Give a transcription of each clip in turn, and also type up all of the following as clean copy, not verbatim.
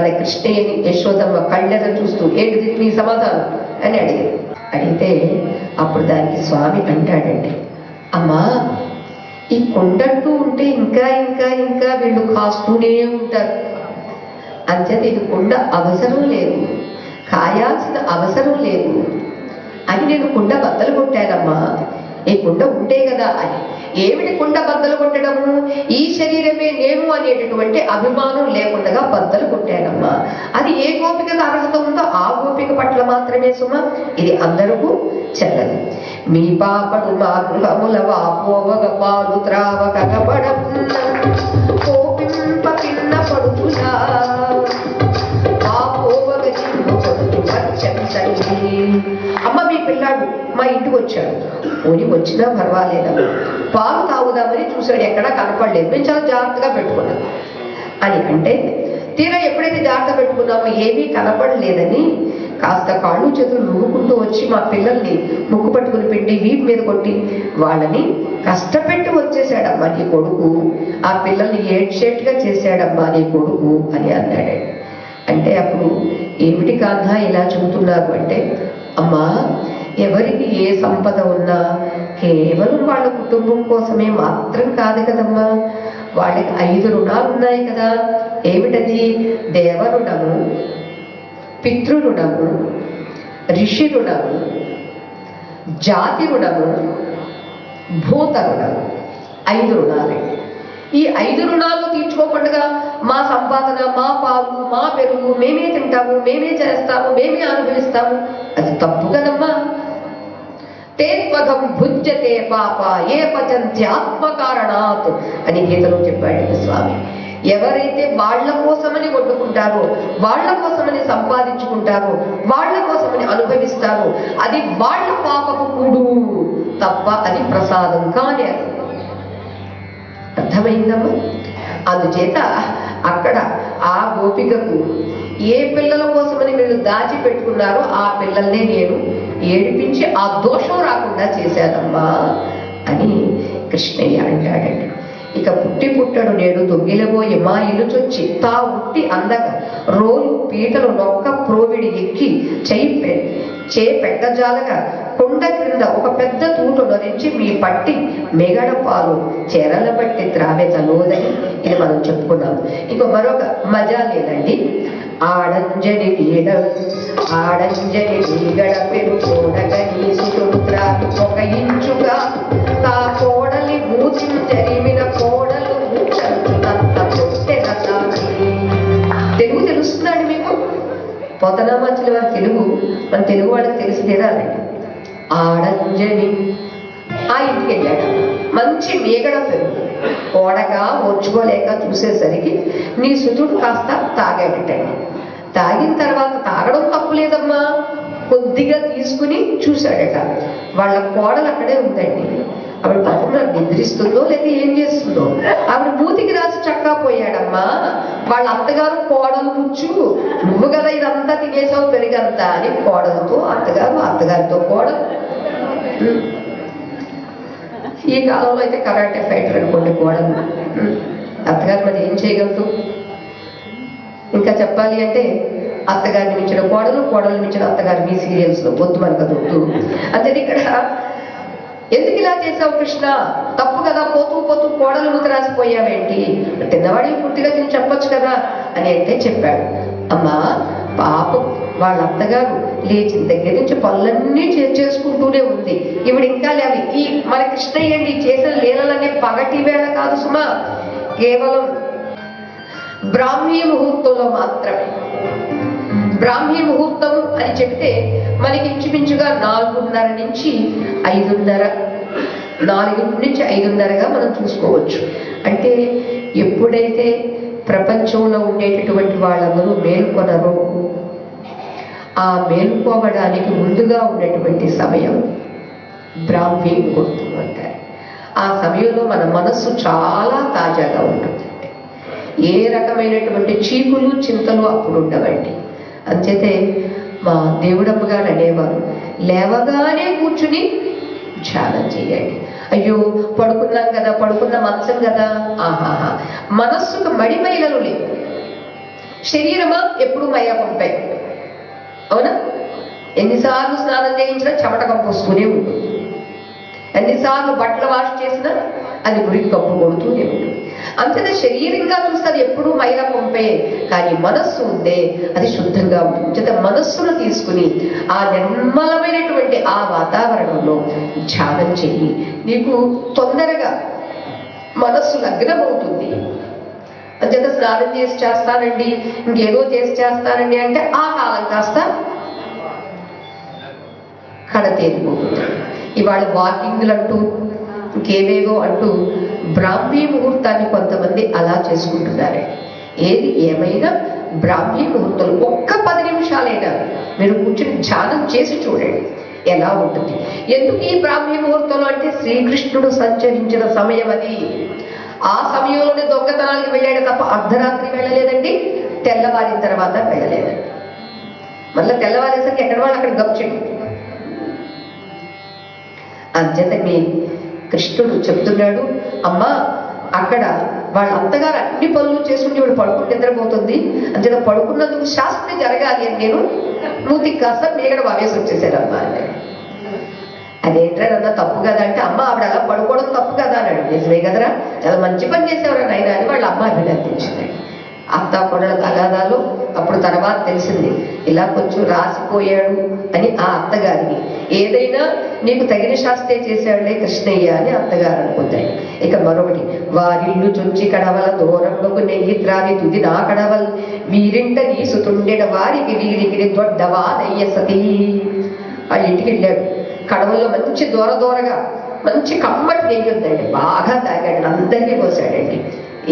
మన కృష్ణయ్యని యశోదమ్మ కళ్ళెద చూస్తూ ఏంటిది నీ సమాధానం అని అడిగితే అప్పుడు దానికి స్వామి అంటాడండి, అమ్మా ఈ కొండంటూ ఉంటే ఇంకా ఇంకా ఇంకా వీళ్ళు కాస్తూనే ఉంటారు, అంచేత ఇది కుండ అవసరం లేదు, కాయాల్సిన అవసరం లేదు అని నేను కుండ బద్దలు కొట్టానమ్మా. ఈ కుండ ఉంటే కదా అని. ఏమిటి కుండ బద్దలు కొట్టడము? ఈ శరీరమే నేను అనేటటువంటి అభిమానం లేకుండా బద్దలు కొట్టానమ్మా. అది ఏ గోపికకు అర్హత ఉందో ఆ గోపిక పట్ల మాత్రమే సుమ, ఇది అందరికీ చెల్లదు. మీ పాపడు మా గృహముల వాపోవగ పాలు త్రావక కపడపున్న కోపింప పిన్న పడుతులా వాపోవగ చిన్న పడుతు వచ్చండి. అమ్మ మీ పిల్లాడు మా ఇంటికి వచ్చాడు, పోని వచ్చినా పర్వాలేదమ్మా, పాలు తాగుదామని చూశాడు, ఎక్కడా కనపడలేదు, మేము చాలా జాగ్రత్తగా పెట్టుకున్నాం అని అంటే, తీరా ఎప్పుడైతే జాగ్రత్త పెట్టుకున్నామో ఏమీ కనపడలేదని కాస్త కాళ్ళు చేతులు నూరుకుంటూ వచ్చి మా పిల్లల్ని ముక్కు పట్టుకుని పిండి వీపు మీద కొట్టి వాళ్ళని కష్టపెట్టి వచ్చేసాడమ్మా నీ కొడుకు, ఆ పిల్లల్ని ఏడ్చేట్టుగా చేశాడమ్మా నీ కొడుకు అని అన్నాడు. అంటే అప్పుడు ఏమిటి కాదా ఇలా చెబుతున్నారు అంటే, అమ్మా ఎవరికి ఏ సంపద ఉన్నా కేవలం వాళ్ళ కుటుంబం కోసమే మాత్రం కాదు కదమ్మా, వాళ్ళకి 5 రుణాలు ఉన్నాయి కదా. ఏమిటది? దేవరుణము, పితృరుణము, ఋషి రుణము, జాతి రుణము, భూత రుణము. 5 రుణాలే. ఈ 5 రుణాలు తీర్చుకోకుండా మా సంపాదన, మా పాలు, మా పెరుగు, మేమే తింటాము, మేమే చేస్తాము, మేమే అనుభవిస్తాము, అది తప్పు కదమ్మా. తేత్వగం భుజ్యతే పాప ఏ పచంతి ఆత్మకారణాత్ అని గీతలో చెప్పాడు స్వామి. ఎవరైతే వాళ్ళ కోసమని వండుకుంటారో, వాళ్ళ కోసమని సంపాదించుకుంటారో, వాళ్ళ కోసమని అనుభవిస్తారో అది వాళ్ళ పాపపు కూడు తప్ప అది ప్రసాదం కాని. అర్థమైందమ్మా? అందుచేత అక్కడ ఆ గోపికకు ఏ పిల్లల కోసమని వీళ్ళు దాచిపెట్టుకున్నారో ఆ పిల్లల్నే నేను ఏడిపించి ఆ దోషం రాకుండా చేశానమ్మా అని కృష్ణయ్య అంటాడండి. ఇక పుట్టడు నేడు దొంగిలబోయి మా ఇల్లు చొచ్చి తా ఉట్టి అందగా రోలు పీటలు నొక్క ప్రోవిడి ఎక్కి చే పెట్టజాలగా కొండ క్రింద ఒక పెద్ద తూటు నొరించి మీ పట్టి మెగడ పాలు చెరల బట్టి త్రావే తలోదని ఇది మనం చెప్పుకున్నాం. ఇంకో మరొక మజా లేదండి. ఆడంజని వీగడ పెరుగోడగ నీసుడు త్రావి ఒక ఇంచుగా తా కోడలి మూచిని జరిమిన కోడలు తెలుగు తెలుస్తుందండి మీకు? పోతనామాచుల వారి తెలుగు మన తెలుగు వాళ్ళకి తెలిసి తీరాలండి. ఆడంజని ఆ ఇంటికి వెళ్ళాడు, మంచి మేగడ పెరుగు కోడగా ఓర్చుకోలేక చూసేసరికి నీ సుతుడు కాస్త తాగాడటండి. తాగిన తర్వాత తాగడం తప్పు లేదమ్మా, కొద్దిగా తీసుకుని చూశాడట. వాళ్ళ కోడలు అక్కడే ఉందండి. ఆవిడ పాపం నాకు నిద్రిస్తుందో లేదా ఏం చేస్తుందో, ఆవిడ మూతికి రాసి చక్కా పోయాడమ్మా. వాళ్ళ అత్తగారు కోడలు ముచ్చు, నువ్వు కదా ఇదంతా తినేసావు పెరిగంతా అని కోడలతో అత్తగారు, అత్తగారితో కోడలు. ఈ కాలంలో అయితే కరాటే ఫైటర్ అనుకోండి కోడలు. అత్తగారు మరి ఏం చేయగలదు? ఇంకా చెప్పాలి అంటే అత్తగారిని మించిన కోడలు, కోడలు మించిన అత్తగారు మీ సీరియల్స్లో వద్దు మనకదొద్దు. అంటే ఇక్కడ ఎందుకు ఇలా చేసావు కృష్ణ, తప్పు కదా, పోతూ పోతూ కోడలు మూత రాసిపోయావేంటి, తిన్నవాడికి పూర్తిగా తిని చెప్పొచ్చు కదా అని అంటే చెప్పాడు. అమ్మా పాపం వాళ్ళ అత్తగారు లేచిన దగ్గర నుంచి పనులన్నీ చేసుకుంటూనే ఉంది. ఇవిడు ఇంకా లేవి. ఈ మన కృష్ణయ్య అండి చేసిన లీలలనే పగటి వేళ కాదు సుమా, కేవలం బ్రాహ్మీ ముహూర్తంలో మాత్రమే. బ్రాహ్మీ ముహూర్తము అని చెప్తే మనకి ఇంచుమించుగా 4:30 నుంచి 5:30, 4 నుంచి 5:30గా మనం చూసుకోవచ్చు. అంటే ఎప్పుడైతే ప్రపంచంలో ఉండేటటువంటి వాళ్ళందరూ మేల్కొనరో ఆ మేల్కోవడానికి ముందుగా ఉన్నటువంటి సమయం బ్రాహ్మీ ముహూర్తం అంటారు. ఆ సమయంలో మన మనస్సు చాలా తాజాగా ఉంటుందండి. ఏ రకమైనటువంటి చీకులు చింతలు అప్పుడు ఉండవండి. అంచేతే మా దేవుడమ్మ గారు అనేవారు, లేవగానే కూర్చుని ధ్యానం చేయండి. అయ్యో పడుకున్నాం కదా, పడుకున్న మంచం కదా, ఆహాహా, మనస్సుకు మడిమైలలు లేవు. శరీరమా ఎప్పుడు మయ పంపే, అవునా? ఎన్నిసార్లు స్నానం చేయించినా చెమట కంపు వస్తూనే ఉంటుంది, ఎన్నిసార్లు బట్టలు వాష్ చేసినా అది మురికి కంపు కొడుతూనే ఉంటుంది. అంతేనా శరీరంగా చూస్తే అది ఎప్పుడూ మైలా పంపే, కానీ మనస్సు ఉందే అది శుద్ధంగా ఉంటుంది. చేత మనస్సును తీసుకుని ఆ నిర్మలమైనటువంటి ఆ వాతావరణంలో ధ్యానం చెయ్యి, నీకు తొందరగా మనస్సు లగ్నమవుతుంది. అంచేత స్నానం చేసి చేస్తానండి, ఇంకేదో చేసి చేస్తానండి అంటే ఆ కాలం కాస్త కడతేరిపోతుంది. ఇవాళ వాకింగ్లు అంటూ ఇంకేవేవో అంటూ బ్రాహ్మీ ముహూర్తాన్ని కొంతమంది అలా చేసుకుంటున్నారే. ఏది ఏమైనా బ్రాహ్మీ ముహూర్తం ఒక్క 10 నిమిషాలైనా మీరు కూర్చుని ధ్యానం చేసి చూడండి ఎలా ఉంటుంది. ఎందుకు ఈ బ్రాహ్మీ ముహూర్తంలో అంటే శ్రీకృష్ణుడు సంచరించిన సమయం అది. ఆ సమయంలోనే దొంగతనానికి వెళ్ళాడు తప్ప అర్ధరాత్రి వెళ్ళలేదండి, తెల్లవారిన తర్వాత వెళ్ళలేదండి. మళ్ళీ తెల్లవారేసరికి ఎక్కడ వాళ్ళు అక్కడ గప్చెట్టు. అంచేత మీ కృష్ణుడు చెప్తున్నాడు, అమ్మా అక్కడ వాళ్ళ అత్తగారు అన్ని పనులు చేసుకుంటే ఇప్పుడు పడుకుని నిద్రపోతుంది, అంచేత పడుకున్నందుకు శాస్త్రం జరగాలి అని నేను మూతికి కాస్త మీగడ వావేసి వచ్చేసారమ్మా అన్నాడు. అదేంటన్నా తప్పు కదా అంటే, అమ్మ ఆవిడ అలా పడుకోవడం తప్పు కదా అన్నాడు. నిజమే కదరా, చాలా మంచి పని చేసేవారు నాయన అని వాళ్ళ అమ్మ అభినందించింది. అత్త కొడల తగాదాలు అప్పుడు తర్వాత తెలిసింది, ఇలా కొంచెం రాసిపోయాడు అని ఆ అత్తగారికి. ఏదైనా నీకు తగిన శాస్త్రే చేశాడులే కృష్ణయ్య అని అత్తగారు అనుకుంటాయి. ఇక మరొకటి, వారిల్లు చొచ్చి కడవల దూరంలోకి నెయ్యి త్రావి తుది నా కడవల్ వీరింట నీసుతుండెడ వారికి వీరికి దొడ్డవాదయ్య సతీ. వాళ్ళ ఇంటికి వెళ్ళాడు, కడవల్లో మంచి దూరగా మంచి కమ్మటి నెయ్యి ఉందండి, బాగా తాగాడు, అందరికీ పోసాడండి.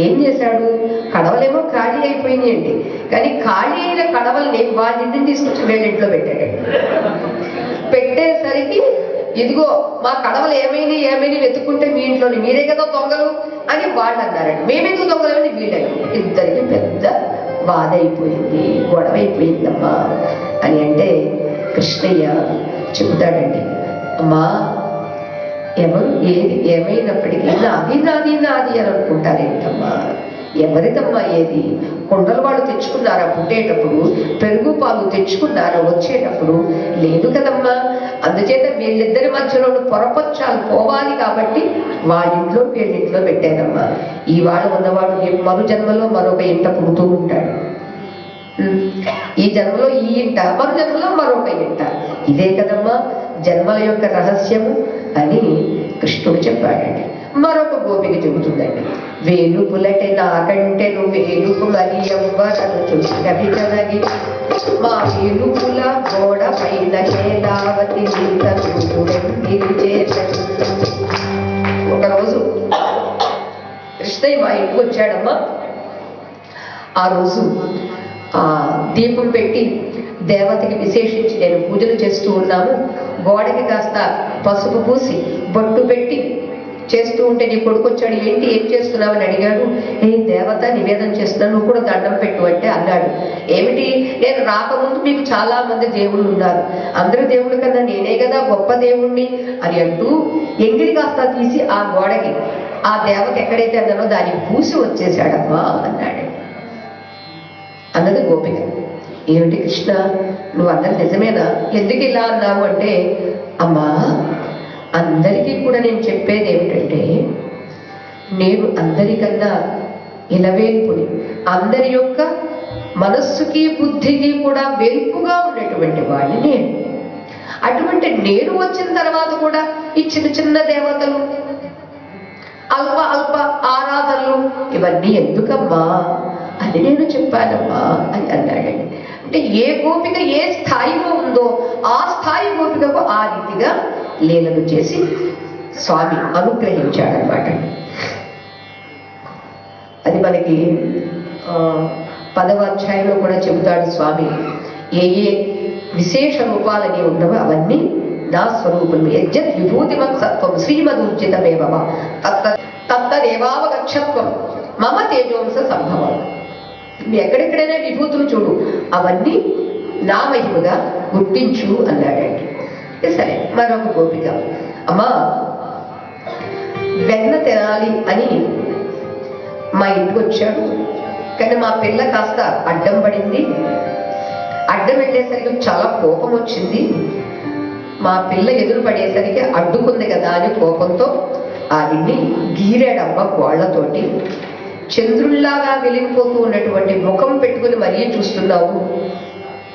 ఏం చేశాడు, కడవలేమో ఖాళీ అయిపోయినాయండి, కానీ ఖాళీ అయిన కడవల్ని వాళ్ళ ఇంటిని తీసుకొచ్చి వీళ్ళ ఇంట్లో పెట్టాడండి. పెట్టేసరికి ఇదిగో మా కడవలు ఏమైనా వెతుక్కుంటే మీ ఇంట్లోని మీరే కదా దొంగలు అని వాళ్ళు అన్నారండి. మేమెందుకు దొంగలని వీళ్ళని. ఇద్దరికి పెద్ద బాధ అయిపోయింది, గొడవ అయిపోయిందమ్మా అని అంటే కృష్ణయ్య చెబుతాడండి, అమ్మా ఎవరు ఏది ఏమైనప్పటికీ నాది అని అనుకుంటారేంటమ్మా, ఎవరిదమ్మా ఏది? కొండలు వాళ్ళు తెచ్చుకున్నారా పుట్టేటప్పుడు, పెరుగు పాలు తెచ్చుకున్నారా వచ్చేటప్పుడు? లేదు కదమ్మా. అందుచేత వీళ్ళిద్దరి మధ్యలో పొరపచ్చాలు పోవాలి కాబట్టి వాళ్ళింట్లో వీళ్ళింట్లో పెట్టారమ్మా. ఇవాళ ఉన్నవాడు మరో జన్మలో మరొక ఇంట పుడుతూ ఉంటాడు. ఈ జన్మలో ఈ ఇంట, మరో జన్మలో మరొక ఇంట. ఇదే కదమ్మా జన్మల యొక్క రహస్యము అని కృష్ణుడు చెప్పాడండి. మరొక గోపిక చెబుతుందండి, వేలుపులటే నాకంటెను వేలుపు మరి ఎవ్వరను చుట్టవిటనగి మా వేలుపుల గోడ పైన హేలావతి ఒకరోజు కృష్ణయ్య మా ఇంటికి వచ్చాడమ్మా. ఆ రోజు దీపం పెట్టి దేవతకి విశేషించి నేను పూజలు చేస్తూ ఉన్నాము. గోడకి కాస్త పసుపు పూసి బొట్టు పెట్టి చేస్తూ ఉంటే నీ కొడుకు వచ్చాడు, ఏంటి ఏం చేస్తున్నావని అడిగాడు. దేవత నివేదన చేస్తున్నాను, నువ్వు కూడా దండం పెట్టు అంటే అన్నాడు. ఏమిటి, నేను రాకముందు మీకు చాలా మంది దేవుళ్ళు ఉన్నారు, అందరి దేవుళ్ళ కన్నా నేనే కదా గొప్ప దేవుణ్ణి అని అంటూ ఎంగిలి కాస్త తీసి ఆ గోడకి ఆ దేవత ఎక్కడైతే అన్నానో దానికి పూసి వచ్చేసాడమ్మా అన్నాడు. అన్నది గోపిక. ఏమిటి కృష్ణ నువ్వు అన్నది నిజమేనా, ఎందుకు ఇలా అన్నావు అంటే, అమ్మా అందరికీ కూడా నేను చెప్పేది ఏమిటంటే, నేను అందరికన్నా ఇలవేల్పుని, అందరి యొక్క మనస్సుకి బుద్ధికి కూడా వెల్పుగా ఉన్నటువంటి వాడిని నేను. అటువంటి నేను వచ్చిన తర్వాత కూడా ఈ చిన్న దేవతలు, అల్ప ఆరాధనలు ఇవన్నీ ఎందుకమ్మా అని నేను చెప్పానమ్మా అని అన్నాడండి. అంటే ఏ గోపిక ఏ స్థాయిలో ఉందో ఆ స్థాయి గోపికకు ఆ రీతిగా లీలలు చేసి స్వామి అనుగ్రహించాడనమాట. అది మనకి 10వ అధ్యాయంలో కూడా చెబుతాడు స్వామి. ఏ విశేష రూపాలని ఉన్నవో అవన్నీ నా స్వరూపం. యజ్జత్ విభూతిమత్ సత్వం శ్రీమదూర్జితమేవ తత్తదేవావగచ్చత్వం మమ తేజోంస సంభవం. ఎక్కడెక్కడైనా విభూతులు చూడు, అవన్నీ నా మహిమగా గుర్తించు అన్నాడండి. సరే, మరొక గోపిక, అమ్మా వెన్న తినాలి అని మా ఇంటికి వచ్చాడు. కానీ మా పిల్ల కాస్త అడ్డం పడింది. అడ్డం వెళ్ళేసరికి చాలా కోపం వచ్చింది. మా పిల్ల ఎదురు పడేసరికి అడ్డుకుంది కదా అని కోపంతో ఆవిడ్ని గీరాడమ్మ గోళ్లతోటి. చంద్రుల్లాగా వెలిగిపోతూ ఉన్నటువంటి ముఖం పెట్టుకుని మరీ చూస్తున్నావు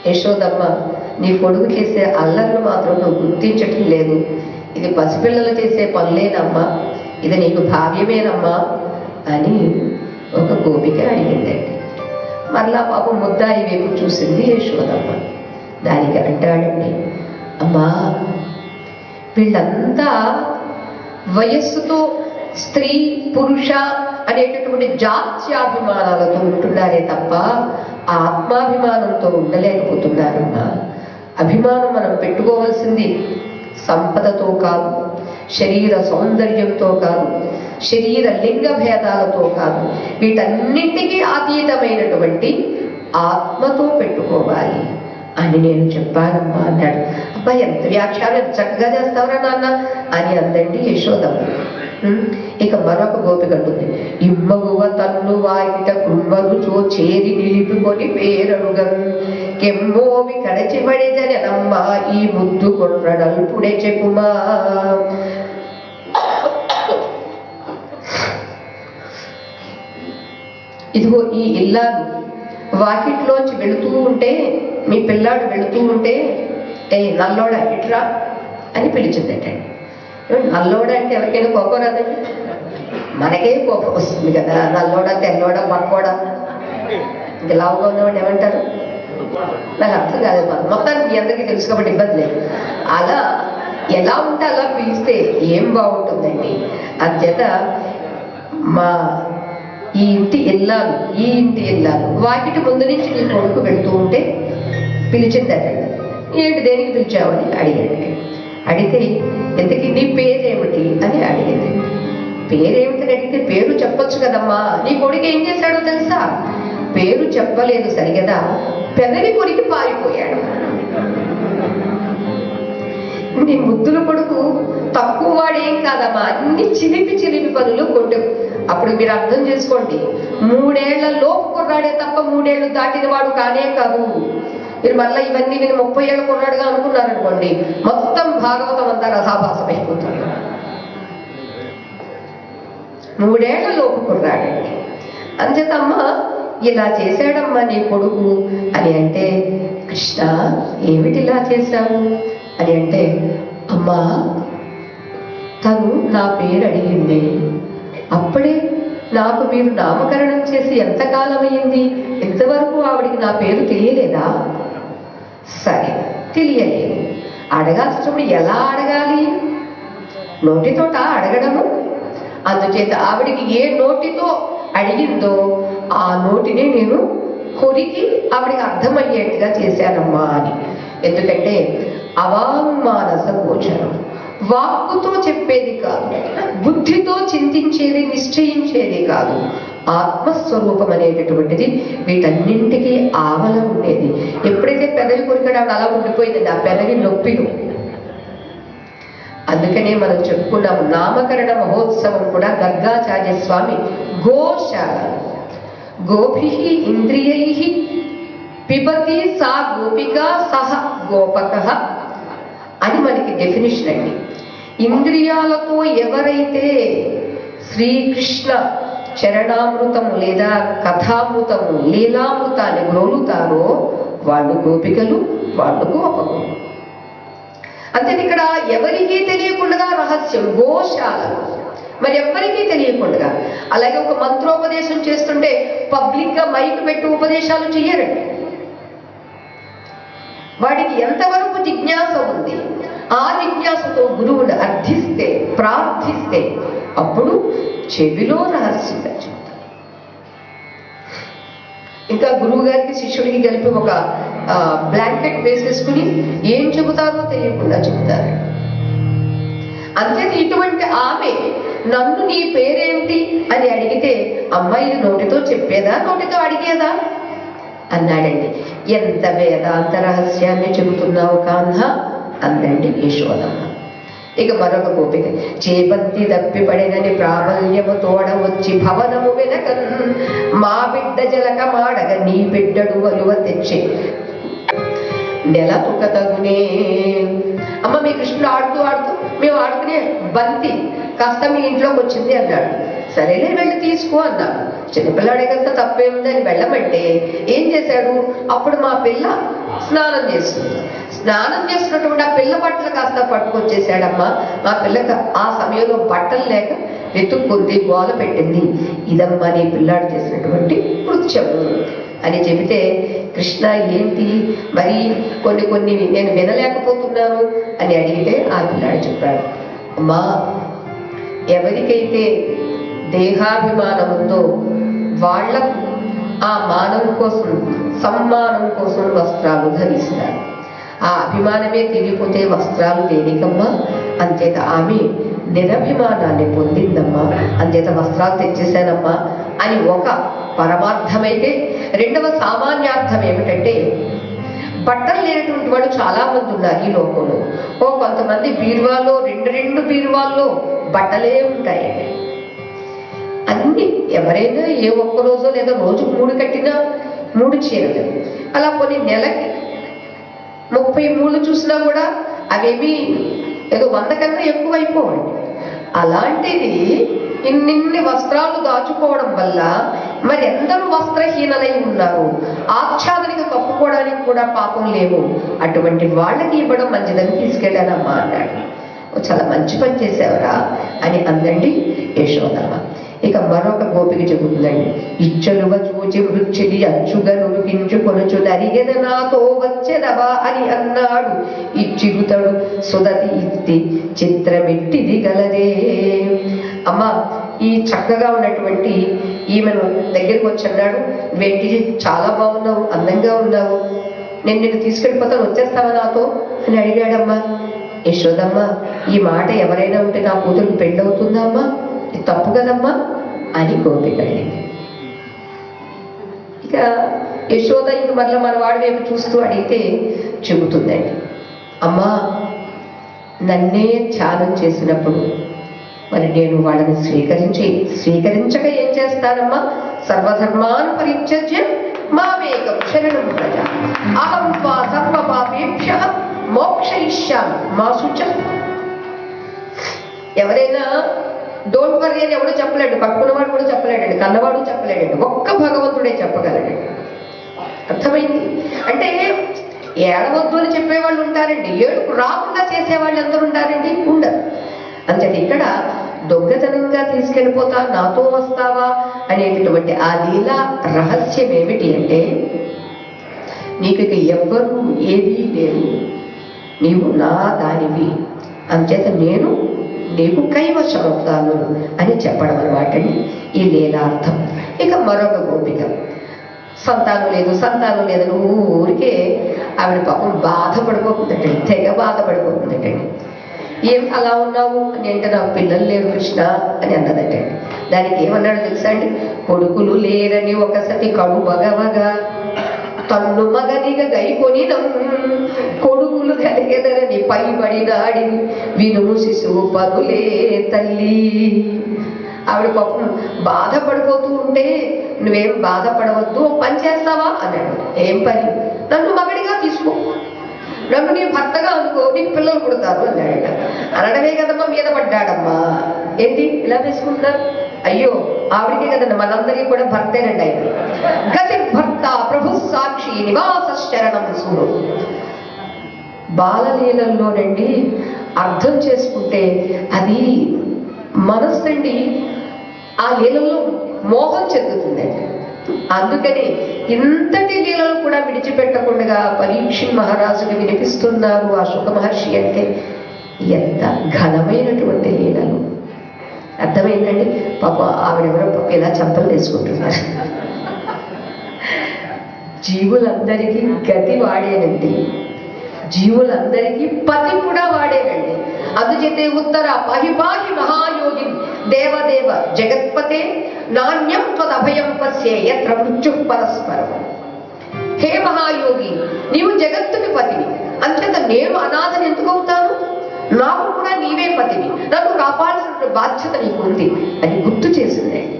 యశోదమ్మ, నీ కొడుకు చేసే అల్లర్లు మాత్రం నువ్వు గుర్తించటం లేదు. ఇది పసిపిల్లలు చేసే పనులేనమ్మా, ఇది నీకు భావ్యమేనమ్మా అని ఒక గోపిక అడిగిందండి. మరలా పాపం ముద్దాయి వైపు చూసింది యశోదమ్మ. దానికి అంటాడండి, అమ్మా వీళ్ళంతా వయస్సుతో స్త్రీ పురుష అనేటటువంటి జాత్యాభిమానాలతో ఉంటున్నారే తప్ప ఆత్మాభిమానంతో ఉండలేకపోతున్నారమ్మా. అభిమానం మనం పెట్టుకోవాల్సింది సంపదతో కాదు, శరీర సౌందర్యంతో కాదు, శరీర లింగ భేదాలతో కాదు, వీటన్నింటికీ అతీతమైనటువంటి ఆత్మతో పెట్టుకోవాలి అని నేను చెప్పానమ్మా అన్నాడు. అబ్బా ఎంత వ్యాఖ్యానం చక్కగా చేస్తావురా నాన్న అని అందండి యశోదమ్మ. ఇక మరొక గోపిక అంటుంది, ఇమ్మగువ తన్ను వాకిట కృమ్మరుచో చేరి నిలిపికొని పేరడుగం కెమ్మోవి కడచిబడిదనమ్మ ఈ ముద్దు కొట్రడల్పుడే చెప్పుమా. ఇదిగో ఈ ఇల్లాలు వాకిట్లోంచి వెళుతూ ఉంటే, మీ పిల్లాడు వెళుతూ ఉంటే, ఏ నల్లోడా ఇట్రా అని పిలిచిందట. నల్లోడ అంటే ఎవరికైనా కోపం రాదండి? మనకే కోపం వస్తుంది కదా. నల్లోడ, తెల్లోడ, పక్కోడ, ఇంకా లావుగా ఉన్నవాడిని ఏమంటారు? నాకు అర్థం కాదు. మొత్తానికి మీ అందరికీ తెలుసు కాబట్టి ఇబ్బంది లేదు. అలా ఎలా ఉంటే అలా పిలిస్తే ఏం బాగుంటుందండి. అందుచేత మా ఈ ఇంటి ఇల్లాలు వాకిటి ముందు నుంచి నీ కొడుకు వెళ్తూ ఉంటే పిలిచిందట. ఏంటి దేనికి పిలిచావని అడిగాడు. అడిగితే ఇంతకీ నీ పేరేమిటి అని అడిగింది. పేరేమిటని అడిగితే పేరు చెప్పొచ్చు కదమ్మా. నీ కొడుకు ఏం చేశాడో తెలుసా? పేరు చెప్పలేదు సరిగదా, పెదవి కొరికి పారిపోయాడు. నీ ముద్దుల కొడుకు తక్కువ వాడేం కాదమ్మా, అన్ని చిలిపి పనులు కొట్టావు. అప్పుడు మీరు అర్థం చేసుకోండి, 3 ఏళ్ల లోపు కుర్రాడే తప్ప 3 ఏళ్లు దాటిన వాడు కానే కాదు. మీరు మళ్ళీ ఇవన్నీ మీరు 30 ఏళ్ళ కుర్రాడుగా అనుకున్నారనుకోండి, మొత్తం భాగవతం అంతా రసాభాసం అయిపోతుంది. 3 ఏళ్ల లోపు కుర్రాడండి. అంచేతమ్మ ఇలా చేశాడమ్మా నీ కొడుకు అని అంటే, కృష్ణ ఏమిటి ఇలా చేశావు అని అంటే, అమ్మా తను నా పేరు అడిగింది, అప్పుడే నాకు మీరు నామకరణం చేసి ఎంతకాలం అయ్యింది, ఇంతవరకు ఆవిడికి నా పేరు తెలియలేదా? సరే తెలియలేదు. అడగాల్సినప్పుడు ఎలా అడగాలి? నోటితోట అడగడము. అందుచేత ఆవిడికి ఏ నోటితో అడిగిందో ఆ నోటిని నేను కొరికి ఆవిడికి అర్థమయ్యేట్టుగా చేశానమ్మా అని. ఎందుకంటే అవాంగ్మానస గోచరం, వాక్కుతో చెప్పేది కాదు, బుద్ధితో చింతించేది, నిశ్చయించేది కాదు. ఆత్మస్వరూపం అనేటటువంటిది వీటన్నింటికీ ఆవల ఉండేది. ఎప్పుడైతే పెదవి కొరికడం అలా ఉండిపోయిందండి ఆ పెదవి నొప్పిలు. అందుకనే మనం చెప్పుకున్నాము, నామకరణ మహోత్సవం కూడా గర్గాచార్య స్వామి గోశాల గోభి ఇంద్రియై పిబతి సా గోపిక సహ గోపక అని మనకి డెఫినిషన్ అండి. ఇంద్రియాలతో ఎవరైతే శ్రీకృష్ణ చరణామృతము లేదా కథామృతము లీలామృతాన్ని గ్రోలుతారో వాళ్ళు గోపికలు, వాళ్ళు గోపకులు. అంతే. ఇక్కడ ఎవరికీ తెలియకుండా రహస్యం గోశాల, మరి ఎవ్వరికీ తెలియకుండా. అలాగే ఒక మంత్రోపదేశం చేస్తుంటే పబ్లిక్ గా మైక్ పెట్టి ఉపదేశాలు చెయ్యరండి. వాడికి ఎంతవరకు జిజ్ఞాస ఉంది, ఆ జిజ్ఞాసతో గురువుని అర్థిస్తే, ప్రార్థిస్తే అప్పుడు చెవిలో రహస్యంగా చెప్తారు. ఇంకా గురువు గారికి శిష్యుడికి కలిపి ఒక బ్లాంకెట్ వేసేసుకుని ఏం చెబుతారో తెలియకుండా చెబుతారు. అంతే. ఇటువంటి ఆమె నన్ను నీ పేరేమిటి అని అడిగితే అమ్మాయి నోటితో చెప్పేదా, నోటితో అడిగేదా అన్నాడండి. ఎంత వేదాంత రహస్యాన్ని చెబుతున్నావు కాన్హా అందండి యశోదమ్మ. ఇక మరొక గోపిక, చేపంతి దప్పిపడినని ప్రాబల్యము తోడ వచ్చి భవనము వెనకన్ మా బిడ్డ జలక మాడగ నీ బిడ్డడు వలువ తెచ్చి నెలకు కతగునే. అమ్మ మీ కృష్ణుడు ఆడుతూ ఆడుతూ మేము ఆడుకునే బంతి కాస్త మీ ఇంట్లోకి వచ్చింది అన్నాడు. సరేలే వెళ్ళి తీసుకో అన్నాడు. చిన్నపిల్లాడే కదా తప్పేముంది అని వెళ్ళమంటే ఏం చేశాడు, అప్పుడు మా పిల్ల స్నానం చేస్తుంది. స్నానం చేస్తున్నటువంటి ఆ పిల్ల బట్టలు కాస్త పట్టుకొచ్చేసాడమ్మా. మా పిల్లకి ఆ సమయంలో బట్టలు లేక వెతుక్కుంది, గోల పెట్టింది. ఇదమ్మా నీ పిల్లాడు చేసినటువంటి కృత్యము అని చెబితే, కృష్ణ ఏంటి మరి కొన్ని నేను వినలేకపోతున్నాను అని అడిగితే ఆ పిల్లాడు చెప్పాడు, అమ్మా ఎవరికైతే దేహాభిమానం ఉందో వాళ్లకు ఆ మానం కోసం, సమ్మానం కోసం వస్త్రాలు ధరిస్తారు. ఆ అభిమానమే తిరిగిపోతే వస్త్రాలు దేనికమ్మా? అంచేత ఆమె నిరభిమానాన్ని పొందిందమ్మా, అంచేత వస్త్రాలు తెచ్చేశానమ్మా అని ఒక పరమార్థమైతే, రెండవ సామాన్యార్థం ఏమిటంటే, బట్టలు లేనటువంటి వాళ్ళు చాలా మంది ఉన్నారు ఈ లోకంలో. కొంతమంది బీరువాలో రెండు బీరువాల్లో బట్టలే ఉంటాయండి. అన్ని ఎవరైనా ఏ ఒక్క రోజో లేదా రోజుకు 3 కట్టినా 3 చీరలు, అలా కొన్ని నెలకి 33 చూసినా కూడా అవేమి ఏదో 100 కన్నా ఎక్కువ అయిపోవండి. అలాంటిది ఇన్ని వస్త్రాలు దాచుకోవడం వల్ల మరి ఎందరూ వస్త్రహీనలై ఉన్నారు. ఆచ్ఛాదనిక కప్పుకోవడానికి కూడా పాపం లేవు. అటువంటి వాళ్ళకి ఇవ్వడం మంచిదని తీసుకెళ్ళానమ్మా అన్నాడు. చాలా మంచి పని చేసావురా అని అందండి యశోదమ్మ. ఇక మరొక గోపిక చెబుతుందండి, ఇచ్చలువ చూచి మృచ్చుని అచ్చుగా నురికించుకొనుచు నరిగెద నాతో వచ్చెదవా అని అన్నాడు. ఇచ్చిగుతడు సుదతి ఇత్తి చిత్రమిట్టిది గలదే. అమ్మా ఈ చక్కగా ఉన్నటువంటి ఈమెను దగ్గరికి వచ్చి అన్నాడు, వెంటి చాలా బాగున్నావు, అందంగా ఉన్నావు, నేను నిన్ను తీసుకెళ్ళిపోతాను, వచ్చేస్తావా నాతో అని అడిగాడమ్మా. యశోదమ్మ ఈ మాట ఎవరైనా ఉంటే నా కూతురికి పెళ్ళవుతుందా అమ్మా, ఇది తప్పు కదమ్మా అని గోపిక అడిగింది. ఇక యశోద ఇంక మరల మన వాడి వైపు చూస్తూ అడిగితే చెబుతుందండి, అమ్మా నన్నే ధ్యానం చేసినప్పుడు మరి నేను వాళ్ళని స్వీకరించక ఏం చేస్తానమ్మా? సర్వధర్మాన్ పరిత్యజ్య మామేకం శరణం వ్రజ అహం త్వా సర్వ పాపేభ్యః మోక్షయిష్యామి మా శుచః. ఎవరైనా డోంట్ వర్రీ అని ఎవడో చెప్పలేడు, పట్టుకున్నవాడు కూడా చెప్పలేడండి, కన్నవాడు చెప్పలేడండి, ఒక్క భగవంతుడే చెప్పగలడండి. అర్థమైంది అంటే ఏడవద్దు అని చెప్పేవాళ్ళు ఉంటారండి, ఏడుపు రాకుండా చేసేవాళ్ళు అందరూ ఉంటారండి, ఉండరు. అంతేత ఇక్కడ దొంగతనంగా తీసుకెళ్ళిపోతా నాతో వస్తావా అనేటటువంటి ఆ లీలా రహస్యం ఏమిటి అంటే, నీకు ఇక ఎవ్వరూ ఏదీ లేదు, నీవు నా దానివి, అంచేత నేను నీకు కైవశం అవుతాను అని చెప్పడం అనమాట అండి ఈ లీలార్థం. ఇక మరొక గోపిక, సంతానం లేదని ఊరికే ఆవిడ పాపం బాధపడిపోతుందటండి, తెగ బాధపడిపోతుందటండి. ఏం అలా ఉన్నావు అని అంటే, నాకు పిల్లలు లేరు కృష్ణ అని అన్నదటండి. దానికి ఏమన్నాడు తెలుసా అండి, కొడుకులు లేరని ఒకసతి కడు బగవగా తన్ను మగనిగా గైకొని కొడుకులు కలిగెదరని పైబడినాడి వినుము శిశువు పదులే తల్లి. ఆవిడ పాపం బాధపడిపోతూ ఉంటే, నువ్వేం బాధపడవద్దు, పని చేస్తావా అన్నాడు. ఏం పని? నన్ను మగడిగా తీసుకో, నన్ను నీ భర్తగా అనుకో, నీకు పిల్లలు పుడతారు అన్నాడట. అనడమే కదమ్మా మీద పడ్డాడమ్మా. ఏంటి ఇలా వేసుకుంటున్నారు? అయ్యో ఆవిడికే కదండి, మనందరికీ కూడా భర్తేనండి ఆయన. గతి భర్త ప్రభు సాక్షి నివాస శరణం సూరు. బాలలీలల్లోనండి అర్థం చేసుకుంటే అది మనస్సు అండి ఆ లీలలో మోహం చెందుతుందండి. అందుకని ఇంతటి లీలలు కూడా విడిచిపెట్టకుండా పరీక్షిత్ మహారాజుకి వినిపిస్తున్నారు ఆ శుక మహర్షి అంటే ఎంత ఘనమైనటువంటి లీలలు. అర్థమైందండి. పాప ఆవిడెవరో ఇలా చంపలు వేసుకుంటున్నారు. జీవులందరికీ గతి వాడేనండి, జీవులందరికీ పతి కూడా వాడేనండి. అందుచేతే ఉత్తర పాహి మహాయోగి దేవదేవ జగత్పతే నాణ్యం త్వదభయం పశ్యే యత్ర మృత్యుః పరస్పరం. హే మహాయోగి, నీవు జగత్తుకి పతివి, అంచేత నేను అనాథని ఎందుకు అవుతాను? నాకు కూడా నీవే పతివి, నన్ను కాపాడాల్సిన బాధ్యత నీకు ఉంది అని గుర్తు చేసిందండి.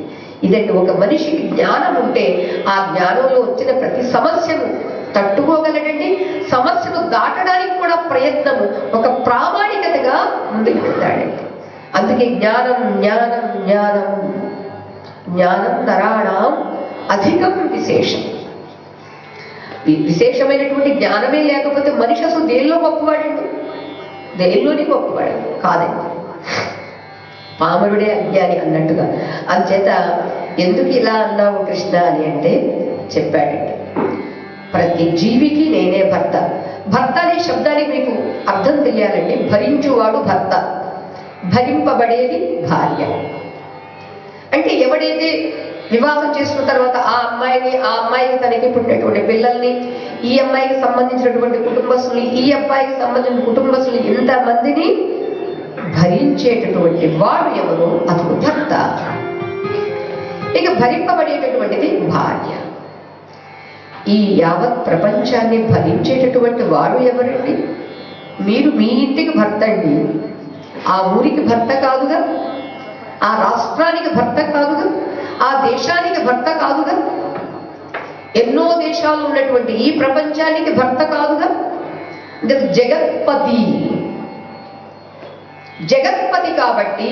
ఇదండి, ఒక మనిషికి జ్ఞానం ఉంటే ఆ జ్ఞానంలో వచ్చిన ప్రతి సమస్యను తట్టుకోగలడండి. సమస్యను దాటడానికి కూడా ప్రయత్నము, ఒక ప్రామాణికతగా ముందుకు వెళ్తాడండి. అందుకే జ్ఞానం జ్ఞానం జ్ఞానం జ్ఞానం నరాణం అధికం విశేషం. విశేషమైనటువంటి జ్ఞానమే లేకపోతే మనిషి అసలు దేనిలో గొప్పవాడండి? దేనిలోని గొప్పవాడు కాదండి. పామరుడే అజ్ఞాని అన్నట్టుగా. అందుచేత ఎందుకు ఇలా అన్నావు కృష్ణ అని అంటే చెప్పాడండి, ప్రతి జీవికి నేనే భర్త. భర్త అనే శబ్దానికి మీకు అర్థం తెలియాలండి. భరించువాడు భర్త, భరింపబడేది భార్య. అంటే ఎవడైతే వివాహం చేసుకున్న తర్వాత ఆ అమ్మాయికి తనకి పుట్టినటువంటి పిల్లల్ని, ఈ అమ్మాయికి సంబంధించినటువంటి కుటుంబస్తులు, ఈ అబ్బాయికి సంబంధించిన కుటుంబస్తులు, ఇంతమందిని భరించేటటువంటి వాడు ఎవరు? అతడు భర్త. ఇక భరింపబడేటటువంటిది భార్య. ఈ యావత్ ప్రపంచాన్ని భరించేటటువంటి వాడు ఎవరండి? మీరు మీ ఇంటికి భర్త అండి, ఆ ఊరికి భర్త కాదుగా, ఆ రాష్ట్రానికి భర్త కాదుగా, ఆ దేశానికి భర్త కాదుగా, ఎన్నో దేశాలు ఉన్నటువంటి ఈ ప్రపంచానికి భర్త కాదుగా. జగత్పతి, జగత్పతి. కాబట్టి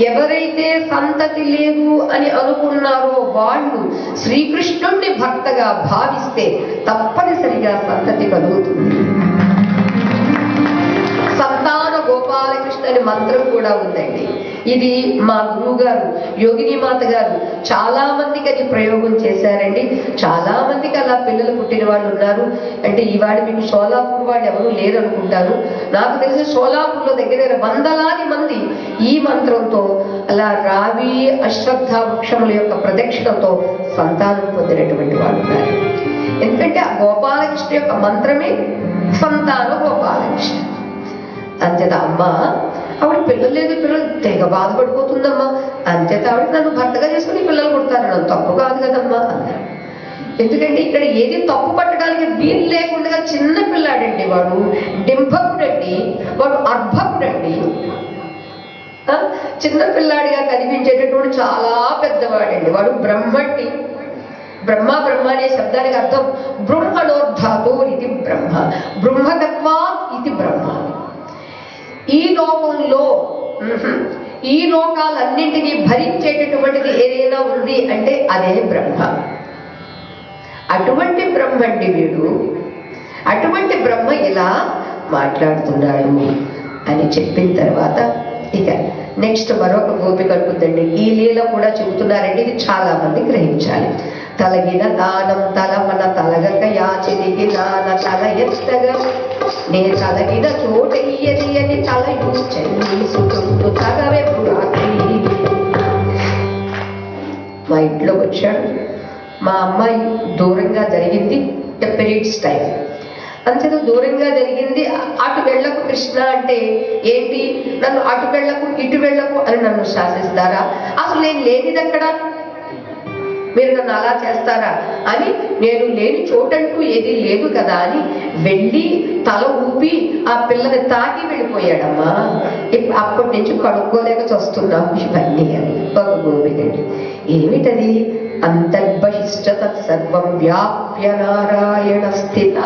ఎవరైతే సంతతి లేదు అని అనుకున్నారో వాళ్ళు శ్రీకృష్ణుణ్ణి భర్తగా భావిస్తే తప్పనిసరిగా సంతతి కలుగుతుంది. సంతాన గోపాలకృష్ణ అనే మంత్రం కూడా ఉందండి. ఇది మా గురువు గారు యోగినీమాత గారు చాలా మందికి అది ప్రయోగం చేశారండి. చాలా మందికి అలా పిల్లలు పుట్టిన వాళ్ళు ఉన్నారు. అంటే ఈవాడు మీకు సోలాపూర్ వాళ్ళు ఎవరు లేరు అనుకుంటారు. నాకు తెలిసి సోలాపూర్లో దగ్గర వందలాది మంది ఈ మంత్రంతో అలా రావి అశ్రద్ధ వృక్షముల యొక్క ప్రదక్షిణతో సంతానం పొందినటువంటి వాళ్ళు ఉన్నారు. ఎందుకంటే ఆ గోపాలకృష్ణ యొక్క మంత్రమే సంతాన గోపాలకృష్ణ. అంచేత అమ్మ ఆవిడ పిల్లలు లేదు, పిల్లలు తెగ బాధపడిపోతుందమ్మా. అంచేత ఆవిడ నన్ను భర్తగా చేసుకుని పిల్లలు పుడతారు, నన్ను తప్పు కాదు కదమ్మా అన్నారు. ఎందుకంటే ఇక్కడ ఏది తప్పు పట్టడానికి వీలు లేకుండా చిన్న పిల్లాడండి వాడు, డింభకుడండి, వాడు అర్భకుడండి. చిన్న పిల్లాడిగా కనిపించేటటువంటి చాలా పెద్దవాడండి వాడు. బ్రహ్మండి. బ్రహ్మ అనే శబ్దానికి అర్థం బ్రహ్మణోర్ధాతో ఇది బ్రహ్మ, బ్రహ్మతత్వా ఇది బ్రహ్మ. ఈ లోకంలో ఈ లోకాలన్నింటినీ భరించేటటువంటిది ఏదైనా ఉంది అంటే అదే బ్రహ్మ. అటువంటి బ్రహ్మండి వీడు. అటువంటి బ్రహ్మ ఇలా మాట్లాడుతున్నాడు అని చెప్పిన తర్వాత ఇక నెక్స్ట్ మరొక గోపిక ఉందండి. ఈ లీల కూడా చెబుతున్నారండి. ఇది చాలా మంది గ్రహించాలి. తలగిన దానం తల మన తలగక యాచిదికి నాన తల ఎత్తగా నే తలగిన చోటయ్యది అని తలయు చెల్లిసుకుంటూ తగవెప్పుడు. మా ఇంట్లోకి వచ్చాడు. మా అమ్మాయి దూరంగా జరిగింది, పీరియడ్స్ టైం. అంతేత దూరంగా జరిగింది. అటు వెళ్ళకు కృష్ణ అంటే ఏంటి? నన్ను అటు వెళ్ళకు ఇటు వెళ్ళకు అని నన్ను శాసిస్తారా? అసలు నేను లేనిది అక్కడ, మీరు నన్ను అలా చేస్తారా అని, నేను లేని చోటంటూ ఏది లేదు కదా అని వెళ్ళి తల ఊపి ఆ పిల్లని తాకి వెళ్ళిపోయాడమ్మా. అప్పటి నుంచి కడుక్కోలేక చూస్తున్నాము ఇవన్నీ అని ఒక గోపికండి. ఏమిటది? అంతర్బహిష్ట తత్సర్వం వ్యాప్య నారాయణ స్థిత.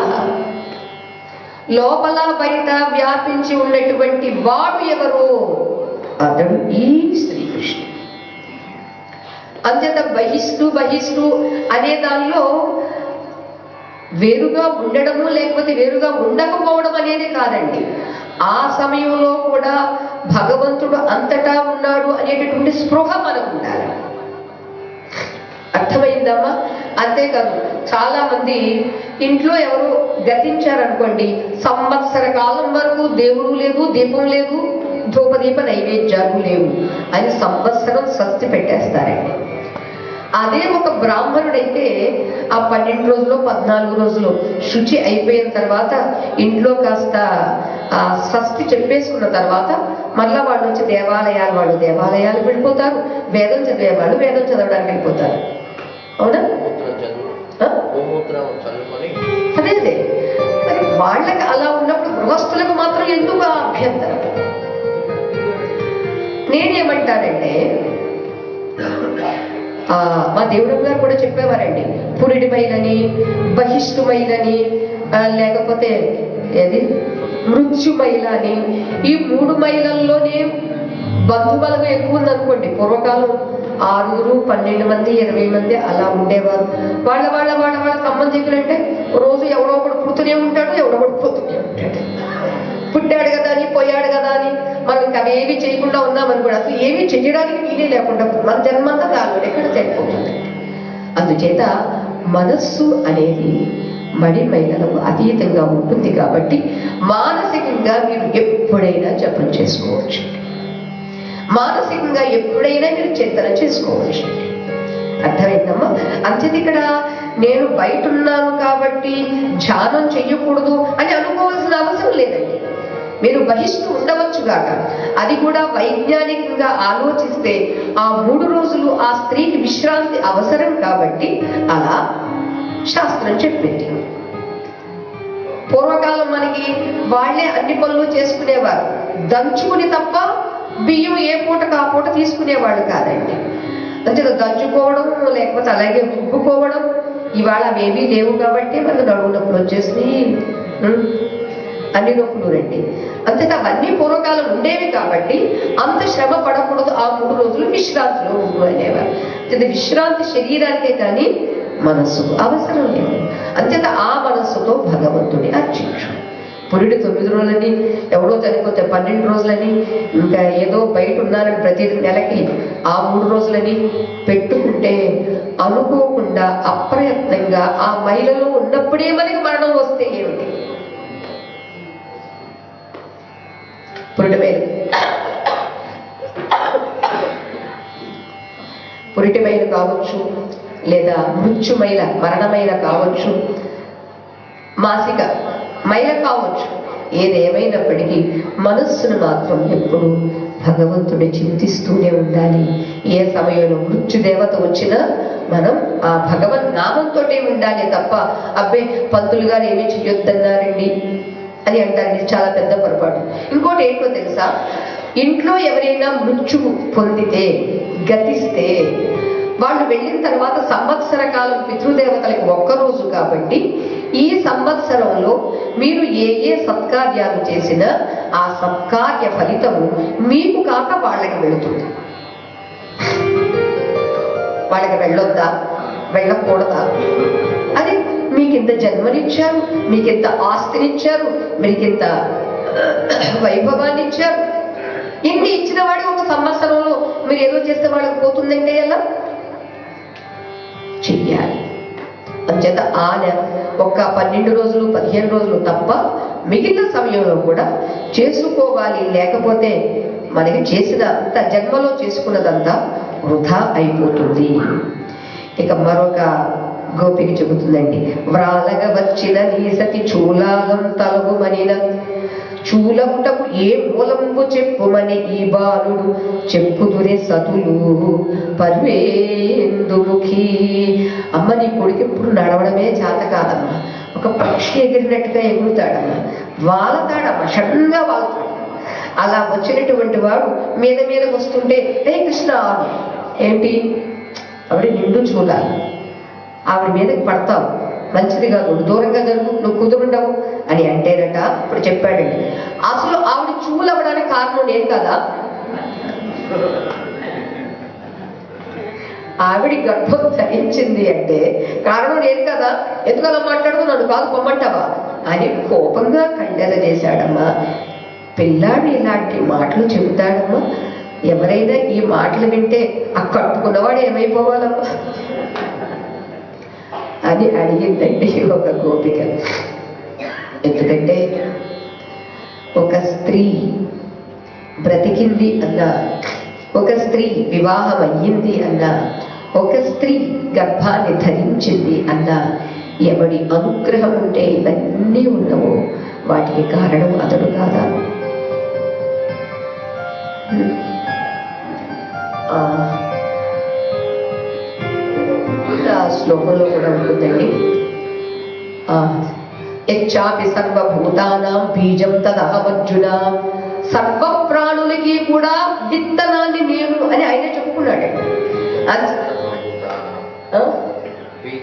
లోపల బయట వ్యాపించి ఉన్నటువంటి వాడు ఎవరు? అతడు ఈ శ్రీకృష్ణుడు. అంచేత బహిష్టు అనే దానిలో వేరుగా ఉండడము లేకపోతే వేరుగా ఉండకపోవడం అనేది కాదండి. ఆ సమయంలో కూడా భగవంతుడు అంతటా ఉన్నాడు అనేటటువంటి స్పృహ మనకు ఉండాలి. అర్థమైందమ్మా? అంతేకాదు చాలా మంది ఇంట్లో ఎవరు గతించారనుకోండి, సంవత్సర కాలం వరకు దేవుడు లేదు, దీపం లేదు, ధూపదీప నైవేద్యాలు లేవు అని సంవత్సరం స్వస్తి పెట్టేస్తారండి. అదే ఒక బ్రాహ్మణుడైతే ఆ 12 రోజులు 14 రోజులు శుచి అయిపోయిన తర్వాత ఇంట్లో కాస్త స్వస్తి చెప్పేసుకున్న తర్వాత మళ్ళా వాళ్ళు వచ్చి వాళ్ళు దేవాలయాలు వెళ్ళిపోతారు, వేదం చదివే వాళ్ళు వేదం చదవడానికి వెళ్ళిపోతారు. అవునా? అదే మరి వాళ్ళకి అలా ఉన్నప్పుడు గృహస్థులకు మాత్రం ఎందుకు అభ్యంతరం? నేనేమంటానంటే మా దేవుడు గారు కూడా చెప్పేవారండి, పురిడి మైలని, బహిష్టు మైలని, లేకపోతే ఏది మృత్యు మైల అని. ఈ 3 మైలల్లోనే బంధుబలం ఎక్కువ ఉందనుకోండి. పూర్వకాలం 6, 12 మంది, 20 మంది అలా ఉండేవారు. వాళ్ళ సంబంధికులు అంటే రోజు ఎవడో ఒకడు పుడుతూనే ఉంటాడు, ఎవడో ఒకడు పోతూనే ఉంటాడు. పుట్టాడు కదా అని, పోయాడు కదా అని మనం ఇంకా అవేవి చేయకుండా ఉన్నామని కూడా అసలు ఏమీ చెయ్యడానికి వీలే లేకుండా మన జన్మంతా దానిలో ఎక్కడ సరిపోతుంది. అందుచేత మనస్సు అనేది మడి మైలకు అతీతంగా ఉంటుంది కాబట్టి మానసికంగా మీరు ఎప్పుడైనా జపం చేసుకోవచ్చు, మానసికంగా ఎప్పుడైనా మీరు చింతన చేసుకోవచ్చు. అర్థమైందమ్మా? అంచేది ఇక్కడ నేను బయట ఉన్నాను కాబట్టి ధ్యానం చెయ్యకూడదు అని అనుకోవాల్సిన అవసరం లేదండి. మీరు బహిష్టు ఉండవచ్చు కాక, అది కూడా వైజ్ఞానికంగా ఆలోచిస్తే ఆ 3 రోజులు ఆ స్త్రీకి విశ్రాంతి అవసరం కాబట్టి అలా శాస్త్రం చెప్పింది. పూర్వకాలం మనకి వాళ్లే అన్ని పనులు చేసుకునేవారు. దంచుకుని తప్ప బియ్యం ఏ పూటకు ఆ పూట తీసుకునేవాళ్ళు కాదండి. అంటే దంచుకోవడం లేకపోతే అలాగే రుబ్బుకోవడం ఇవాళ అవేమీ లేవు కాబట్టి మనకు నడుము నొప్పులు వచ్చేసి అన్ని నొప్పులు రండి. అంతేత అవన్నీ పూర్వకాలం ఉండేవి కాబట్టి అంత శ్రమ పడకూడదు, ఆ 3 రోజులు విశ్రాంతిలో ఉండు అనేవారు. అంటే విశ్రాంతి శరీరానికే కానీ మనస్సుకు అవసరం లేదు. అంతేత ఆ మనస్సుతో భగవంతుని అర్చించు. పురిడి 9 రోజులని, ఎవడో చనిపోతే 12 రోజులని, ఇంకా ఏదో బయట ఉన్నారని ప్రతి నెలకి ఆ 3 రోజులని పెట్టుకుంటే అనుకోకుండా అప్రయత్నంగా ఆ మైలలో ఉన్నప్పుడే మనకి మరణం వస్తే ఏమిటి? పురిటి మైలు కావచ్చు, లేదా మృత్యుమైల మరణమైల కావచ్చు, మాసిక మైల కావచ్చు, ఏదేమైనప్పటికీ మనస్సును మాత్రం ఎప్పుడు భగవంతుడి చింతిస్తూనే ఉండాలి. ఏ సమయంలో మృత్యుదేవత వచ్చినా మనం ఆ భగవన్ నామంతో ఉండాలి తప్ప అబ్బే పంతులు గారు ఏమీ చెయ్యొద్దన్నారండి అని అంటారండి. చాలా పెద్ద పొరపాటు. ఇంకోటి ఏంటో తెలుసా, ఇంట్లో ఎవరైనా మృత్యువు పొందితే, గతిస్తే, వాళ్ళు వెళ్ళిన తర్వాత సంవత్సర కాలం పితృదేవతలకు 1 రోజు కాబట్టి ఈ సంవత్సరంలో మీరు ఏ సత్కార్యాలు చేసినా ఆ సత్కార్య ఫలితము మీకు కాక వాళ్ళకి వెళుతుంది. వాళ్ళకి వెళ్ళొద్దా, వెళ్ళకూడదా? అది మీకింత జన్మనిచ్చారు, మీకింత ఆస్తినిచ్చారు, మీకింత వైభవాన్ని ఇచ్చారు. ఇన్ని ఇచ్చిన వాడి 1 సంవత్సరంలో మీరు ఏదో చేస్తే వాళ్ళకి పోతుందంటే ఎలా చెయ్యాలి? అంచేత ఒక 12 రోజులు 15 రోజులు తప్ప మిగిలిన సమయంలో కూడా చేసుకోవాలి. లేకపోతే మనకి చేసినంత జన్మలో చేసుకున్నదంతా వృధా అయిపోతుంది. ఇక మరొక గోపిక చెబుతుందండి, వ్రాలగ వచ్చిన నీసతి చూలాలం తలగుమనిన చూలముటకు ఏ మూలంబు చెప్పుమని ఈ బాలుడు చెప్పుదురే సతులు పర్వేందుముఖి. అమ్మ నీ కొడుకు ఇప్పుడు నడవడమే చేత కాదమ్మా, ఒక పక్షి ఎగిరినట్టుగా ఎగురుతాడమ్మా, వాలతాడమ్మా, షడ్గా వాలుతాడు. అలా వచ్చినటువంటి వాడు మీద వస్తుంటే హే కృష్ణ ఏంటి ఆవిడ నిండు చూడాలి, ఆవిడ మీదకి పడతావు, మంచిది కాదు, దూరంగా జరుగు, నువ్వు కుదురుండవు అని అంటేనట. ఇప్పుడు చెప్పాడండి, అసలు ఆవిడ చూలవ్వడానికి కారణం నేను కదా, ఆవిడ గర్భం ధరించింది అంటే కారణం నేను కదా, ఎందుకు అలా మాట్లాడుతూ నన్ను కాదు పొమ్మంటావా అని కోపంగా ఖండన చేశాడమ్మా. పిల్లాడు ఇలాంటి మాటలు చెబుతాడమ్మా, ఎవరైనా ఈ మాటలు వింటే ఆ కట్టుకున్నవాడు ఏమైపోవాలమ్మా అని అడిగిందండి ఒక గోపిక. ఎందుకంటే ఒక స్త్రీ బ్రతికింది అన్నా, ఒక స్త్రీ వివాహం అయ్యింది అన్నా, ఒక స్త్రీ గర్భాన్ని ధరించింది అన్నా, ఎవడి అనుగ్రహం ఉంటే ఇవన్నీ ఉన్నవో వాటికి కారణం అతడు కాదా? శ్లోకంలో కూడా ఉంటుందండి, యచ్చాపి సర్వభూతానాం బీజం తదహమర్జున సర్వప్రాణి ప్రాణులకి కూడా విత్తనాన్ని నేను అని ఆయనే చెప్పుకున్నాడు.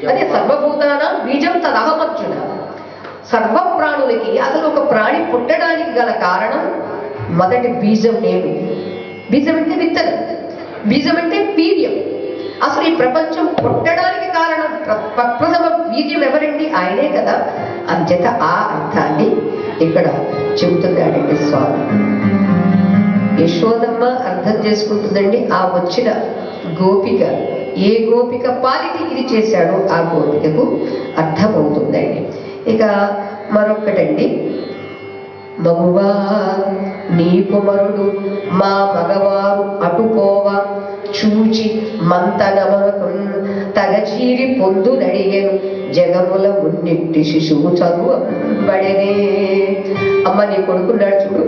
అదే సర్వభూతాన బీజం తదహమర్జున. సర్వ ప్రాణులకి అసలు ఒక ప్రాణి పుట్టడానికి గల కారణం మొదటి బీజం నేను. బీజం అంటే విత్తనం, బీజం అంటే వీర్యం. అసలు ఈ ప్రపంచం పుట్టడానికి కారణం ప్రప్రథమ వీర్యం ఎవరండి? ఆయనే కదా. అంచేత ఆ అర్థాన్ని ఇక్కడ చెబుతున్నాడండి స్వామి. యశోదమ్మ అర్థం చేసుకుంటుందండి. ఆ వచ్చిన గోపిక ఏ గోపిక పాలిటి ఇది చేశాడో ఆ గోపికకు అర్థమవుతుందండి. ఇక మరొక్కటండి, మగువా నీ కుమరుడు మా మగవారు అటుపోవ చూచి మంతనమనకు తగచీరి పొందు నడిగెను జగముల మున్నిట్టి శిశువు చదువు బడెనే. అమ్మ నీ కొడుకున్నాడు చూడు,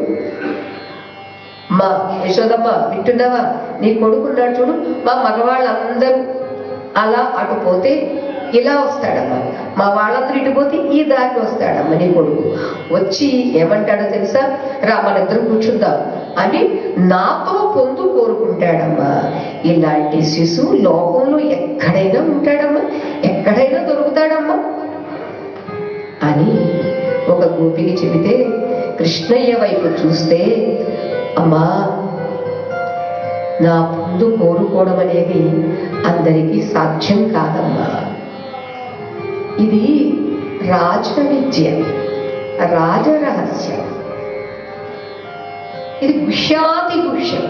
మా యశోదమ్మ వింటున్నావా? నీ కొడుకున్నాడు చూడు, మా మగవాళ్ళందరూ అలా అటు పోతే ఇలా వస్తాడమ్మా, మా వాళ్ళందరూ ఇటు పోతే ఈ దారిలో వస్తాడమ్మా నీ కొడుకు. వచ్చి ఏమంటాడో తెలుసా? రా మనిద్దరం కూర్చుందాం అని నాతో పొందు కోరుకుంటాడమ్మా. ఇలాంటి శిశువు లోకంలో ఎక్కడైనా ఉంటాడమ్మా, ఎక్కడైనా దొరుకుతాడమ్మా అని ఒక గోపికి చెబితే, కృష్ణయ్య వైపు చూస్తే, అమ్మా నా పొందు కోరుకోవడం అనేది అందరికీ సాధ్యం కాదమ్మా. ఇది రాజ విద్య, రాజరహస్యం. ఇది గుష్యాతి గుష్యం.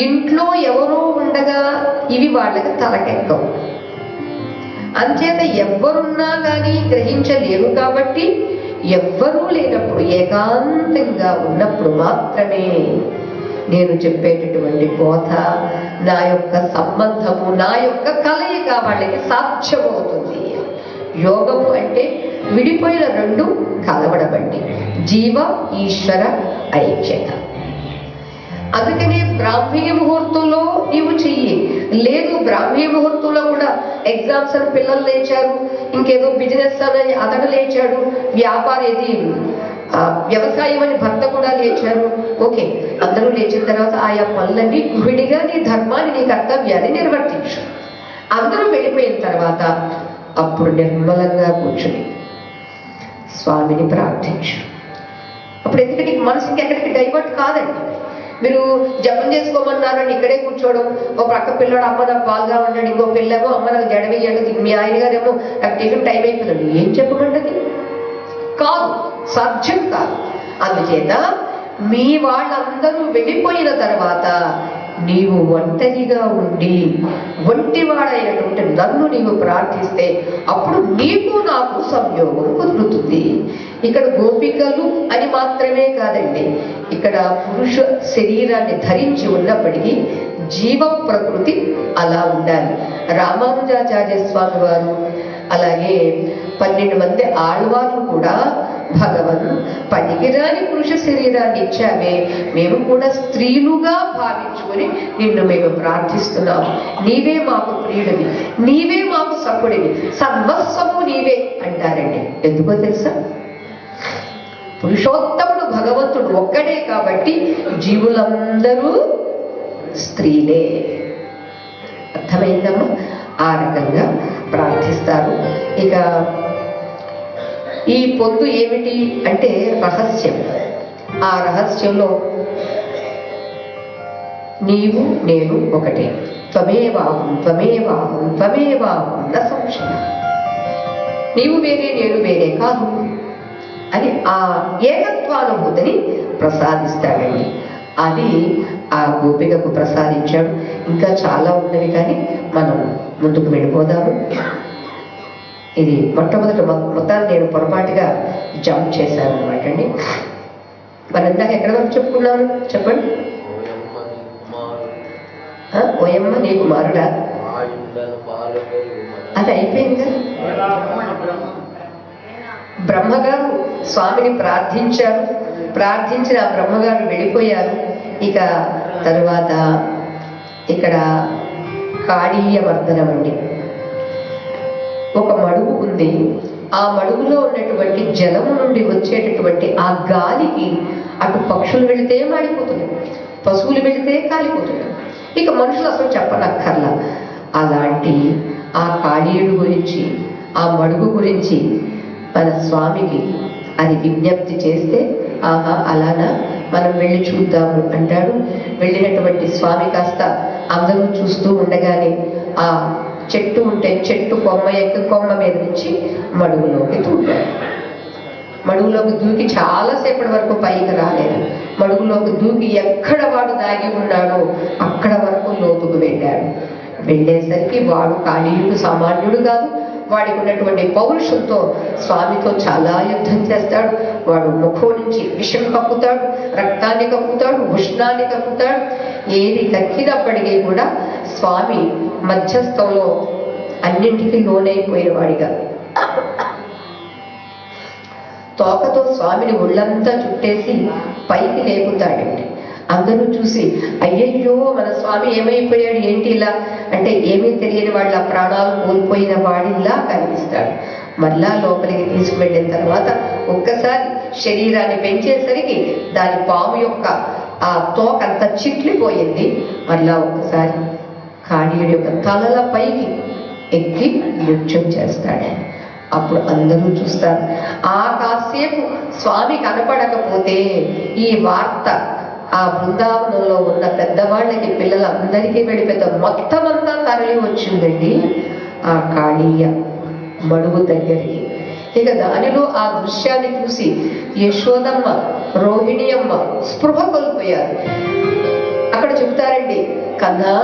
ఇంట్లో ఎవరో ఉండగా ఇవి వాళ్ళకి తలకెక్కవు. అంచేత ఎవ్వరున్నా కానీ గ్రహించలేరు. కాబట్టి ఎవ్వరూ లేనప్పుడు, ఏకాంతంగా ఉన్నప్పుడు మాత్రమే నేను చెప్పేటటువంటి బోధ, నా యొక్క సంబంధము, నా యొక్క కలయిక వాళ్ళకి సాధ్యమవుతుంది. యోగము అంటే విడిపోయిన రెండు కలవడబండి, జీవ ఈశ్వర ఐక్యత. అందుకనే బ్రాహ్మీ ముహూర్తంలో నీవు చెయ్యి. లేదు బ్రాహ్మీ ముహూర్తంలో కూడా ఎగ్జామ్స్ అని పిల్లలు లేచారు, ఇంకేదో బిజినెస్ అని అతడు లేచాడు, వ్యాపారం ఇది వ్యవసాయం అని భర్త కూడా లేచారు. ఓకే, అందరూ లేచిన తర్వాత ఆయా పనులన్నీ గృహిణిగా నీ ధర్మాన్ని, నీ కర్తవ్యాన్ని నిర్వర్తించు. అందరూ వెళ్ళిపోయిన తర్వాత అప్పుడు నిర్మలంగా కూర్చుని స్వామిని ప్రార్థించు. అప్పుడు ఎందుకంటే మనసుకి ఎక్కడికి డైవర్ట్ కాదండి. మీరు జపం చేసుకోమన్నారని ఇక్కడే కూర్చోవడం, ఒక ప్రక్క పిల్లడు అమ్మ నాకు బాగా ఉన్నాడు, ఇంకో పిల్లేమో అమ్మ నాకు జడవేయండి, మీ ఆయన గారేమో నాకు టిఫిన్ టైం అయిపోయింది, ఏం చెప్పమంటది? కాదు, సాధ్యం కాదు. అందుచేత మీ వాళ్ళందరూ వెళ్ళిపోయిన తర్వాత నీవు ఒంటరిగా ఉండి ఒంటివాడైనటువంటి నన్ను నీవు ప్రార్థిస్తే అప్పుడు నీకు నాకు సంయోగం కుదురుతుంది. ఇక్కడ గోపికలు అని మాత్రమే కాదండి, ఇక్కడ పురుష శరీరాన్ని ధరించి ఉన్నప్పటికీ జీవ ప్రకృతి అలా ఉండాలి. రామానుజాచార్య స్వామి వారు, అలాగే 12 మంది ఆళ్వార్లు కూడా, భగవన్ పనికిరాని పురుష శరీరాన్ని ఇచ్చావే, మేము కూడా స్త్రీలుగా భావించుకొని నిన్ను మేము ప్రార్థిస్తున్నాము. నీవే మాకు ప్రియుడివి, నీవే మాకు సకుడివి, సర్వస్వము నీవే అంటారండి. ఎందుకో తెలుసా? పురుషోత్తముడు భగవంతుడు ఒక్కడే కాబట్టి జీవులందరూ స్త్రీలే. అర్థమైందమ్మా? ఆ రకంగా ప్రార్థిస్తారు. ఇక ఈ పొందు ఏమిటి అంటే రహస్యం. ఆ రహస్యంలో నీవు నేను ఒకటే. త్వమేవాహం త్వమేవాహం త్వమేవాహం న సంశయం. నీవు వేరే నేను వేరే కాదు అని ఆ ఏకత్వానుభూతిని ప్రసాదిస్తాడండి. అది ఆ గోపికకు ప్రసాదించాడు. ఇంకా చాలా ఉన్నవి కానీ మనం ముందుకు వెళ్ళిపోదాము. ఇది మొట్టమొదటి మొత్తాన్ని నేను పొరపాటుగా జంప్ చేశాను అనమాట అండి. మరి ఇందాక ఎక్కడి వరకు చెప్పుకున్నాను చెప్పండి. ఓయమ్మ నీ కుమారుడా, అది అయిపోయింది కదా. బ్రహ్మగారు స్వామిని ప్రార్థించారు, ప్రార్థించిన ఆ బ్రహ్మగారు వెళ్ళిపోయారు. ఇక తరువాత ఇక్కడ కాళీయ వర్ధనం అండి. ఒక మడుగు ఉంది, ఆ మడుగులో ఉన్నటువంటి జలము నుండి వచ్చేటటువంటి ఆ గాలికి అటు పక్షులు వెళితే మాడిపోతున్నాయి, పశువులు వెళితే కాలిపోతున్నాయి, ఇక మనుషులు అసలు చెప్పనక్కర్లా. అలాంటి ఆ కాళీయుడు గురించి, ఆ మడుగు గురించి మన స్వామికి అది విజ్ఞప్తి చేస్తే, ఆహా అలానా, మనం వెళ్ళి చూద్దాము అంటాడు. వెళ్ళినటువంటి స్వామి కాస్త అందరూ చూస్తూ ఉండగానే ఆ చెట్టు ఉంటే చెట్టు కొమ్మ ఎక్కి కొమ్మ మీద నుంచి మడుగులోకి దూకాడు. మడుగులోకి దూకి చాలాసేపటి వరకు పైకి రాలేదు. మడుగులోకి దూకి ఎక్కడ వాడు దాగి ఉన్నాడో అక్కడ వరకు లోతుకు వెళ్ళాడు. వెళ్ళేసరికి వాడు కాళీయుడు సామాన్యుడు కాదు. వాడికి ఉన్నటువంటి పౌరుషంతో స్వామితో చాలా యుద్ధం చేస్తాడు. వాడు ముఖం నుంచి విషం కప్పుతాడు, రక్తాన్ని కప్పుతాడు, ఉష్ణాన్ని కప్పుతాడు. ఏది కక్కినప్పటికీ కూడా స్వామి మధ్యస్థంలో అన్నింటికీ లోనైపోయిన వాడిగా తోకతో స్వామిని ఒళ్ళంతా చుట్టేసి పైకి లేపుతాడండి. అందరూ చూసి అయ్యయ్యో మన స్వామి ఏమైపోయాడు ఏంటి ఇలా అంటే, ఏమీ తెలియని వాళ్ళ ప్రాణాలు కోల్పోయిన వాడిలా కనిపిస్తాడు. మళ్ళా లోపలికి తీసుకువెళ్ళిన తర్వాత ఒక్కసారి శరీరాన్ని పెంచేసరికి దాని పాము యొక్క ఆ తోకంతా చిట్లిపోయింది. మళ్ళా ఒక్కసారి కాళీయుడి యొక్క తలల పైకి ఎక్కి నృత్యం చేస్తాడు. అప్పుడు అందరూ చూస్తారు. ఆ కాసేపు స్వామి కనపడకపోతే ఈ వార్త ఆ బృందావనంలో ఉన్న పెద్దవాళ్ళకి, పిల్లలందరికీ వెళ్ళిపోతే మొత్తం అంతా తరలి వచ్చిందండి ఆ కాళీయ మడుగు దగ్గరికి. ఇక దానిలో ఆ దృశ్యాన్ని చూసి యశోదమ్మ, రోహిణి అమ్మ స్పృహ కోల్పోయారు. అక్కడ చెబుతారండి, కన్నా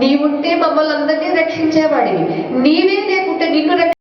నీవుంటే మమ్మల్ని అందరినీ రక్షించేవాడివి, నీవే లేకుంటే నిన్ను